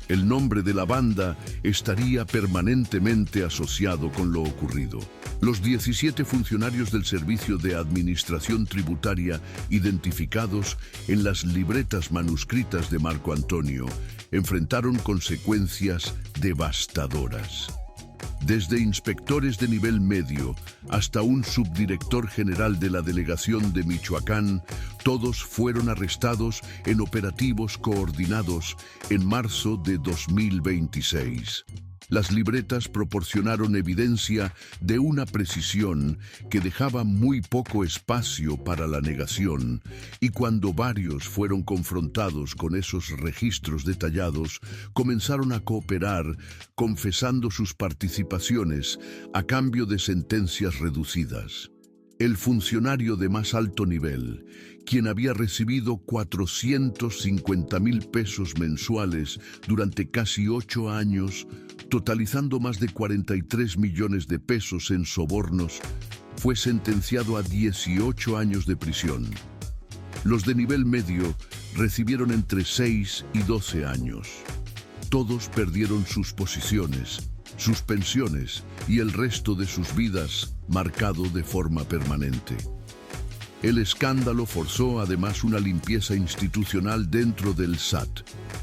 Speaker 1: El nombre de la banda estaría permanentemente asociado con lo ocurrido. Los 17 funcionarios del Servicio de Administración Tributaria identificados en las libretas manuscritas de Marco Antonio enfrentaron consecuencias devastadoras. Desde inspectores de nivel medio hasta un subdirector general de la delegación de Michoacán, todos fueron arrestados en operativos coordinados en marzo de 2026. Las libretas proporcionaron evidencia de una precisión que dejaba muy poco espacio para la negación, y cuando varios fueron confrontados con esos registros detallados, comenzaron a cooperar, confesando sus participaciones a cambio de sentencias reducidas. El funcionario de más alto nivel, quien había recibido 450,000 pesos mensuales durante casi 8 años, totalizando más de 43 millones de pesos en sobornos, fue sentenciado a 18 años de prisión. Los de nivel medio recibieron entre 6 y 12 años. Todos perdieron sus posiciones, sus pensiones y el resto de sus vidas marcado de forma permanente. El escándalo forzó además una limpieza institucional dentro del SAT,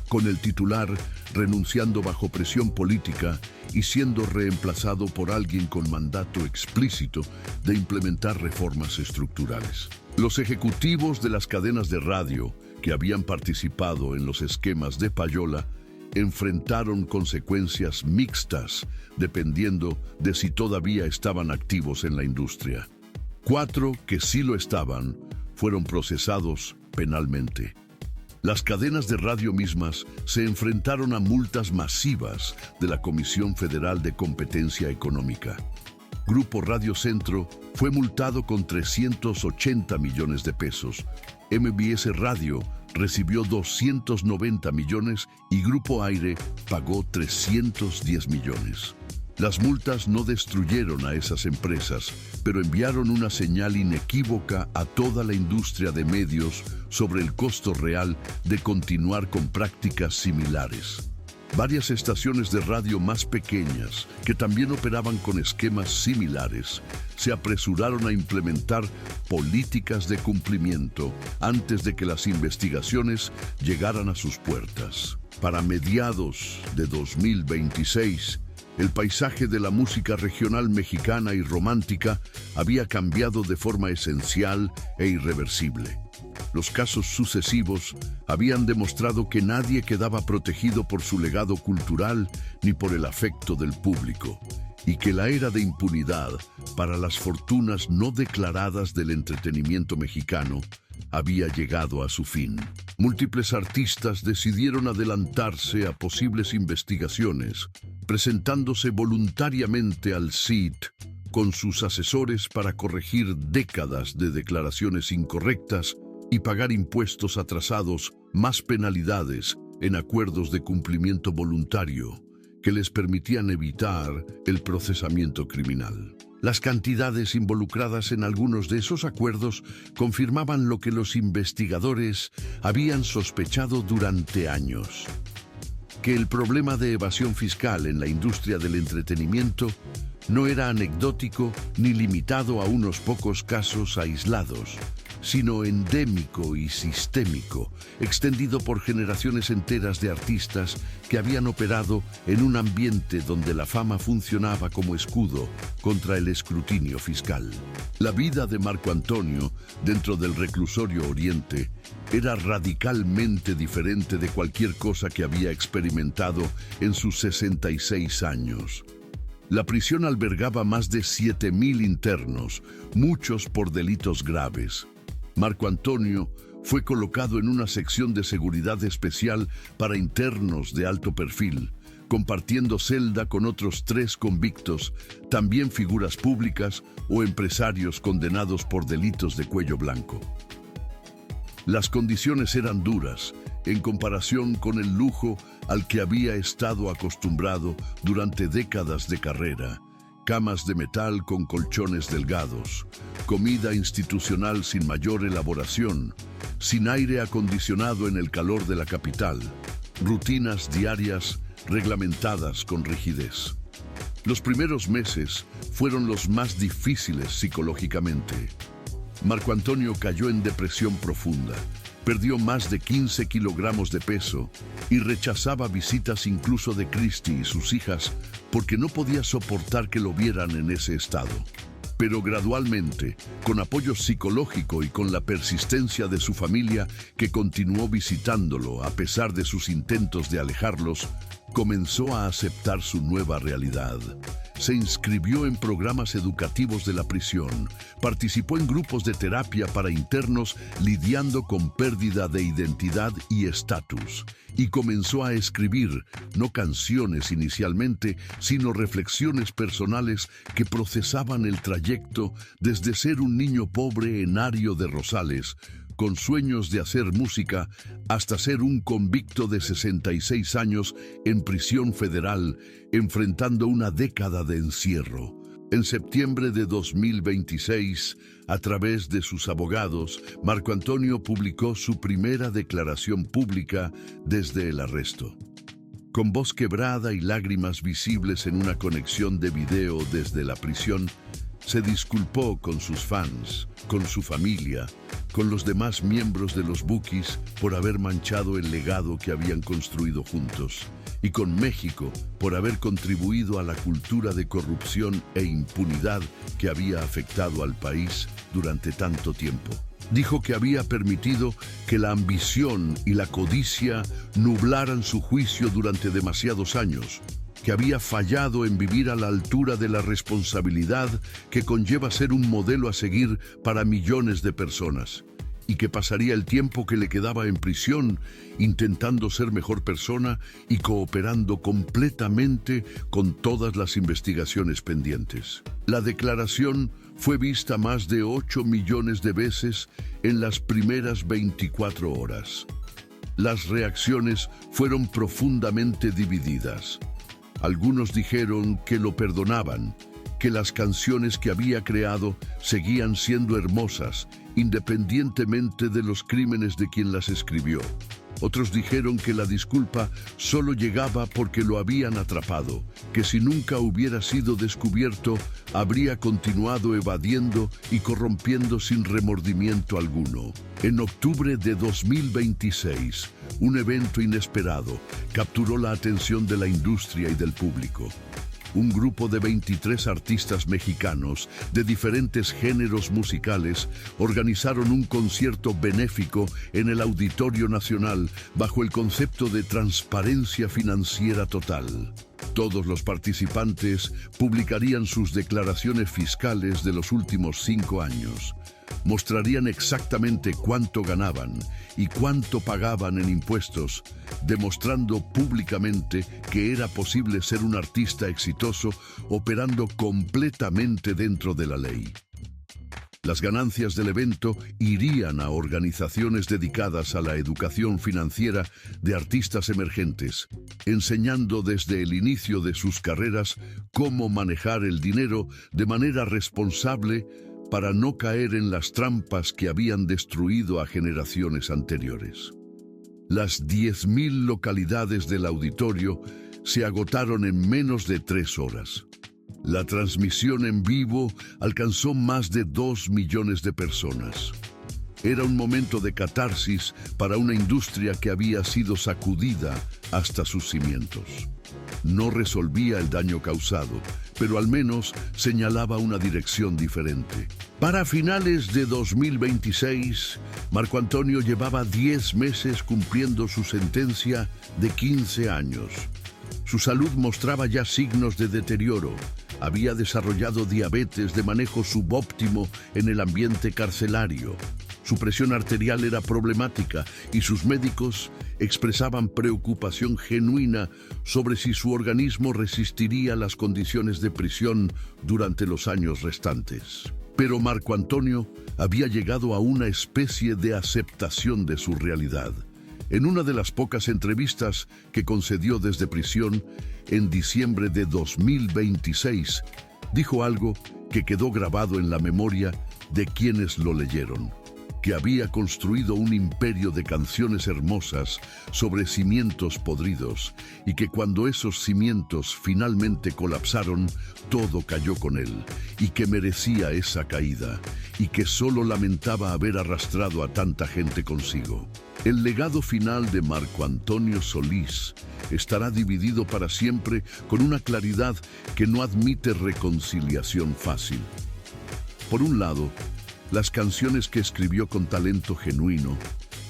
Speaker 1: con el titular renunciando bajo presión política y siendo reemplazado por alguien con mandato explícito de implementar reformas estructurales. Los ejecutivos de las cadenas de radio que habían participado en los esquemas de payola enfrentaron consecuencias mixtas dependiendo de si todavía estaban activos en la industria. 4 que sí lo estaban fueron procesados penalmente. Las cadenas de radio mismas se enfrentaron a multas masivas de la Comisión Federal de Competencia Económica. Grupo Radio Centro fue multado con 380 millones de pesos. MBS Radio recibió 290 millones y Grupo Aire pagó 310 millones. Las multas no destruyeron a esas empresas, pero enviaron una señal inequívoca a toda la industria de medios sobre el costo real de continuar con prácticas similares. Varias estaciones de radio más pequeñas, que también operaban con esquemas similares, se apresuraron a implementar políticas de cumplimiento antes de que las investigaciones llegaran a sus puertas. Para mediados de 2026, el paisaje de la música regional mexicana y romántica había cambiado de forma esencial e irreversible. Los casos sucesivos habían demostrado que nadie quedaba protegido por su legado cultural ni por el afecto del público, y que la era de impunidad para las fortunas no declaradas del entretenimiento mexicano había llegado a su fin. Múltiples artistas decidieron adelantarse a posibles investigaciones, presentándose voluntariamente al CIT con sus asesores para corregir décadas de declaraciones incorrectas y pagar impuestos atrasados, más penalidades en acuerdos de cumplimiento voluntario que les permitían evitar el procesamiento criminal. Las cantidades involucradas en algunos de esos acuerdos confirmaban lo que los investigadores habían sospechado durante años: que el problema de evasión fiscal en la industria del entretenimiento no era anecdótico ni limitado a unos pocos casos aislados, sino endémico y sistémico, extendido por generaciones enteras de artistas que habían operado en un ambiente donde la fama funcionaba como escudo contra el escrutinio fiscal. La vida de Marco Antonio dentro del reclusorio Oriente era radicalmente diferente de cualquier cosa que había experimentado en sus 66 años. La prisión albergaba más de 7,000 internos, muchos por delitos graves. Marco Antonio fue colocado en una sección de seguridad especial para internos de alto perfil, compartiendo celda con otros 3 convictos, también figuras públicas o empresarios condenados por delitos de cuello blanco. Las condiciones eran duras en comparación con el lujo al que había estado acostumbrado durante décadas de carrera: camas de metal con colchones delgados, comida institucional sin mayor elaboración, sin aire acondicionado en el calor de la capital, rutinas diarias reglamentadas con rigidez. Los primeros meses fueron los más difíciles psicológicamente. Marco Antonio cayó en depresión profunda, perdió más de 15 kilogramos de peso y rechazaba visitas incluso de Cristi y sus hijas porque no podía soportar que lo vieran en ese estado. Pero gradualmente, con apoyo psicológico y con la persistencia de su familia, que continuó visitándolo a pesar de sus intentos de alejarlos, comenzó a aceptar su nueva realidad. Se inscribió en programas educativos de la prisión, participó en grupos de terapia para internos lidiando con pérdida de identidad y estatus, y comenzó a escribir, no canciones inicialmente, sino reflexiones personales que procesaban el trayecto desde ser un niño pobre en Ario de Rosales, con sueños de hacer música, hasta ser un convicto de 66 años en prisión federal, enfrentando una década de encierro. En septiembre de 2026, a través de sus abogados, Marco Antonio publicó su primera declaración pública desde el arresto. Con voz quebrada y lágrimas visibles en una conexión de video desde la prisión, se disculpó con sus fans, con su familia, con los demás miembros de los Bukis por haber manchado el legado que habían construido juntos, y con México por haber contribuido a la cultura de corrupción e impunidad que había afectado al país durante tanto tiempo. Dijo que había permitido que la ambición y la codicia nublaran su juicio durante demasiados años, que había fallado en vivir a la altura de la responsabilidad que conlleva ser un modelo a seguir para millones de personas, y que pasaría el tiempo que le quedaba en prisión intentando ser mejor persona y cooperando completamente con todas las investigaciones pendientes. La declaración fue vista más de 8 millones de veces en las primeras 24 horas. Las reacciones fueron profundamente divididas. Algunos dijeron que lo perdonaban, que las canciones que había creado seguían siendo hermosas, independientemente de los crímenes de quien las escribió. Otros dijeron que la disculpa solo llegaba porque lo habían atrapado, que si nunca hubiera sido descubierto, habría continuado evadiendo y corrompiendo sin remordimiento alguno. En octubre de 2026, un evento inesperado capturó la atención de la industria y del público. Un grupo de 23 artistas mexicanos de diferentes géneros musicales organizaron un concierto benéfico en el Auditorio Nacional bajo el concepto de transparencia financiera total. Todos los participantes publicarían sus declaraciones fiscales de los últimos 5 años. Mostrarían exactamente cuánto ganaban y cuánto pagaban en impuestos, demostrando públicamente que era posible ser un artista exitoso operando completamente dentro de la ley. Las ganancias del evento irían a organizaciones dedicadas a la educación financiera de artistas emergentes, enseñando desde el inicio de sus carreras cómo manejar el dinero de manera responsable para no caer en las trampas que habían destruido a generaciones anteriores. Las 10.000 localidades del auditorio se agotaron en menos de 3 horas. La transmisión en vivo alcanzó más de 2 millones de personas. Era un momento de catarsis para una industria que había sido sacudida hasta sus cimientos. No resolvía el daño causado, pero al menos señalaba una dirección diferente. Para finales de 2026, Marco Antonio llevaba 10 meses cumpliendo su sentencia de 15 años. Su salud mostraba ya signos de deterioro. Había desarrollado diabetes de manejo subóptimo en el ambiente carcelario. Su presión arterial era problemática y sus médicos expresaban preocupación genuina sobre si su organismo resistiría las condiciones de prisión durante los años restantes. Pero Marco Antonio había llegado a una especie de aceptación de su realidad. En una de las pocas entrevistas que concedió desde prisión, en diciembre de 2026, dijo algo que quedó grabado en la memoria de quienes lo leyeron: que había construido un imperio de canciones hermosas sobre cimientos podridos y que cuando esos cimientos finalmente colapsaron, todo cayó con él y que merecía esa caída y que solo lamentaba haber arrastrado a tanta gente consigo. El legado final de Marco Antonio Solís estará dividido para siempre con una claridad que no admite reconciliación fácil. Por un lado, las canciones que escribió con talento genuino,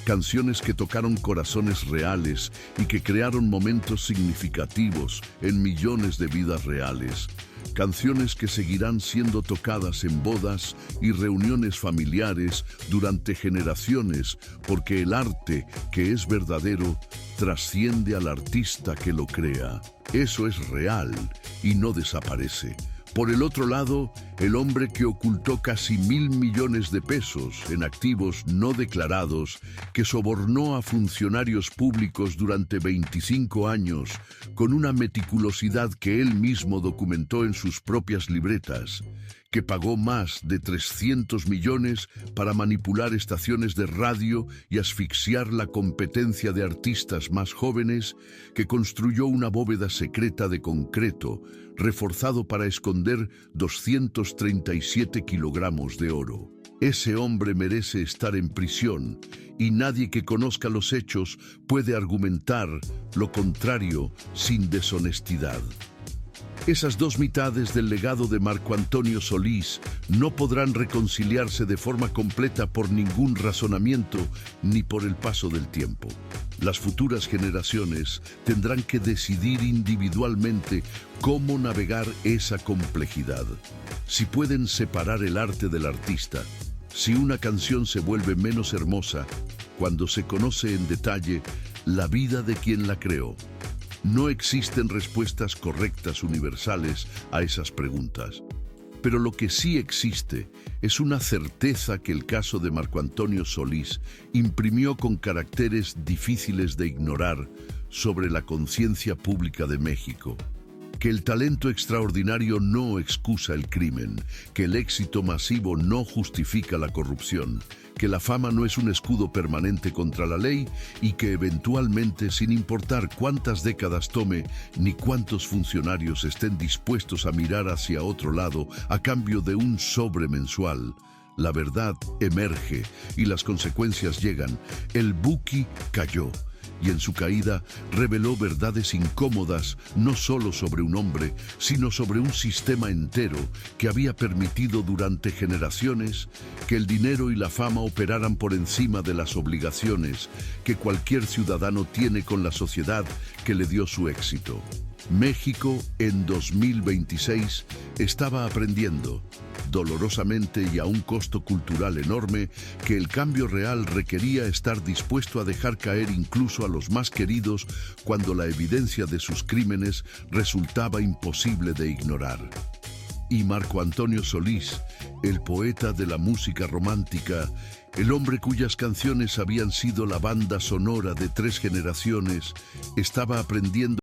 Speaker 1: canciones que tocaron corazones reales y que crearon momentos significativos en millones de vidas reales. Canciones que seguirán siendo tocadas en bodas y reuniones familiares durante generaciones, porque el arte, que es verdadero, trasciende al artista que lo crea. Eso es real y no desaparece. Por el otro lado, el hombre que ocultó casi 1.000 millones de pesos en activos no declarados, que sobornó a funcionarios públicos durante 25 años con una meticulosidad que él mismo documentó en sus propias libretas, que pagó más de 300 millones para manipular estaciones de radio y asfixiar la competencia de artistas más jóvenes, que construyó una bóveda secreta de concreto, reforzado para esconder 237 kilogramos de oro. Ese hombre merece estar en prisión y nadie que conozca los hechos puede argumentar lo contrario sin deshonestidad. Esas dos mitades del legado de Marco Antonio Solís no podrán reconciliarse de forma completa por ningún razonamiento ni por el paso del tiempo. Las futuras generaciones tendrán que decidir individualmente cómo navegar esa complejidad. Si pueden separar el arte del artista, si una canción se vuelve menos hermosa cuando se conoce en detalle la vida de quien la creó. No existen respuestas correctas universales a esas preguntas. Pero lo que sí existe es una certeza que el caso de Marco Antonio Solís imprimió con caracteres difíciles de ignorar sobre la conciencia pública de México. Que el talento extraordinario no excusa el crimen, que el éxito masivo no justifica la corrupción, que la fama no es un escudo permanente contra la ley y que eventualmente, sin importar cuántas décadas tome ni cuántos funcionarios estén dispuestos a mirar hacia otro lado a cambio de un sobre mensual, la verdad emerge y las consecuencias llegan. El Buki cayó. Y en su caída reveló verdades incómodas no solo sobre un hombre, sino sobre un sistema entero que había permitido durante generaciones que el dinero y la fama operaran por encima de las obligaciones que cualquier ciudadano tiene con la sociedad que le dio su éxito. México en 2026 estaba aprendiendo, dolorosamente y a un costo cultural enorme, que el cambio real requería estar dispuesto a dejar caer incluso a los más queridos cuando la evidencia de sus crímenes resultaba imposible de ignorar. Y Marco Antonio Solís, el poeta de la música romántica, el hombre cuyas canciones habían sido la banda sonora de 3 generaciones, estaba aprendiendo